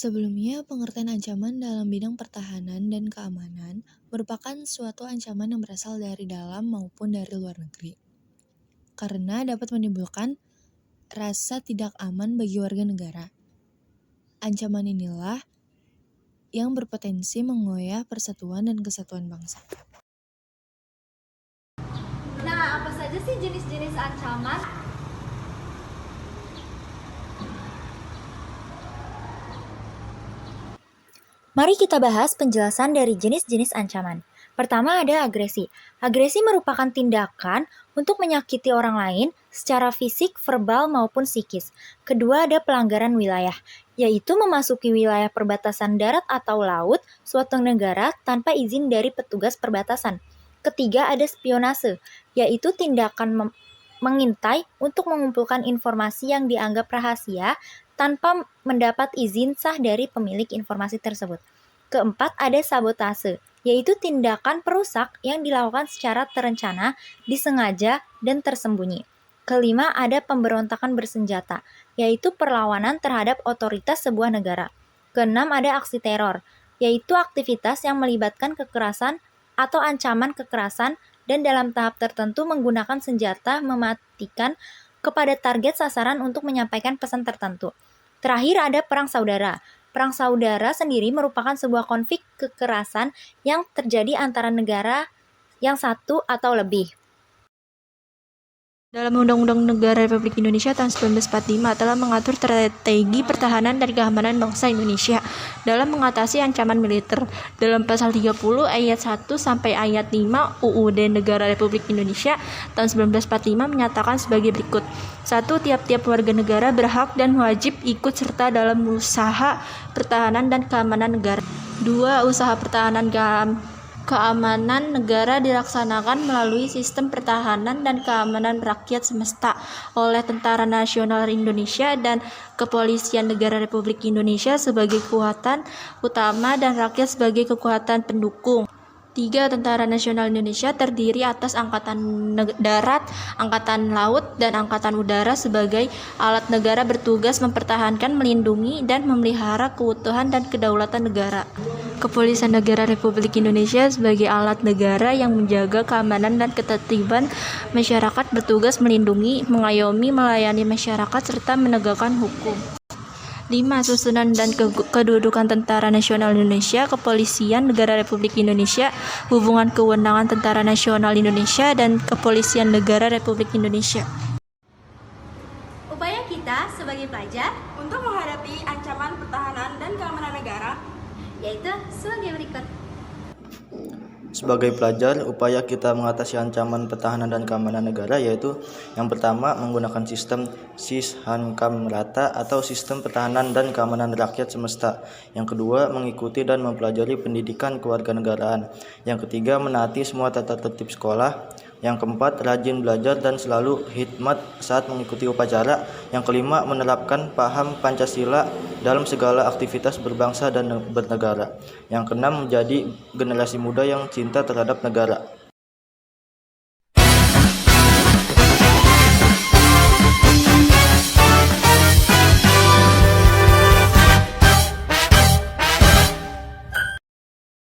Sebelumnya, pengertian ancaman dalam bidang pertahanan dan keamanan merupakan suatu ancaman yang berasal dari dalam maupun dari luar negeri, karena dapat menimbulkan rasa tidak aman bagi warga negara. Ancaman inilah yang berpotensi mengoyah persatuan dan kesatuan bangsa. Nah, apa saja sih jenis-jenis ancaman? Mari kita bahas penjelasan dari jenis-jenis ancaman. Pertama ada agresi. Agresi merupakan tindakan untuk menyakiti orang lain secara fisik, verbal, maupun psikis. Kedua ada pelanggaran wilayah, yaitu memasuki wilayah perbatasan darat atau laut suatu negara tanpa izin dari petugas perbatasan. Ketiga ada spionase, yaitu tindakan mengintai untuk mengumpulkan informasi yang dianggap rahasia tanpa mendapat izin sah dari pemilik informasi tersebut. Keempat, ada sabotase, yaitu tindakan perusak yang dilakukan secara terencana, disengaja, dan tersembunyi. Kelima, ada pemberontakan bersenjata, yaitu perlawanan terhadap otoritas sebuah negara. Keenam, ada aksi teror, yaitu aktivitas yang melibatkan kekerasan atau ancaman kekerasan dan dalam tahap tertentu menggunakan senjata mematikan kepada target sasaran untuk menyampaikan pesan tertentu. Terakhir ada perang saudara. Perang saudara sendiri merupakan sebuah konflik kekerasan yang terjadi antara negara yang satu atau lebih. Dalam Undang-Undang Negara Republik Indonesia tahun 1945 telah mengatur strategi pertahanan dan keamanan bangsa Indonesia dalam mengatasi ancaman militer. Dalam pasal 30 ayat 1 sampai ayat 5 UUD Negara Republik Indonesia tahun 1945 menyatakan sebagai berikut. 1. Tiap-tiap warga negara berhak dan wajib ikut serta dalam usaha pertahanan dan keamanan negara. 2. Usaha pertahanan keamanan negara dilaksanakan melalui sistem pertahanan dan keamanan rakyat semesta oleh Tentara Nasional Indonesia dan Kepolisian Negara Republik Indonesia sebagai kekuatan utama dan rakyat sebagai kekuatan pendukung. 3. Tentara Nasional Indonesia terdiri atas Angkatan Darat, Angkatan Laut, dan Angkatan Udara sebagai alat negara bertugas mempertahankan, melindungi, dan memelihara keutuhan dan kedaulatan negara. Kepolisian Negara Republik Indonesia sebagai alat negara yang menjaga keamanan dan ketertiban masyarakat bertugas melindungi, mengayomi, melayani masyarakat, serta menegakkan hukum. 5. Susunan dan kedudukan Tentara Nasional Indonesia, Kepolisian Negara Republik Indonesia, hubungan kewenangan Tentara Nasional Indonesia, dan Kepolisian Negara Republik Indonesia. Upaya kita sebagai pelajar untuk menghadapi ancaman pertahanan dan keamanan negara yaitu sebagai berikut. Sebagai pelajar, upaya kita mengatasi ancaman pertahanan dan keamanan negara yaitu yang pertama, menggunakan sistem SIS-HANKAM rata atau sistem pertahanan dan keamanan rakyat semesta. Yang kedua, mengikuti dan mempelajari pendidikan kewarganegaraan. Yang ketiga, menaati semua tata tertib sekolah. Yang keempat, rajin belajar dan selalu hikmat saat mengikuti upacara. Yang kelima, menerapkan paham Pancasila dalam segala aktivitas berbangsa dan bernegara. Yang keenam, menjadi generasi muda yang cinta terhadap negara.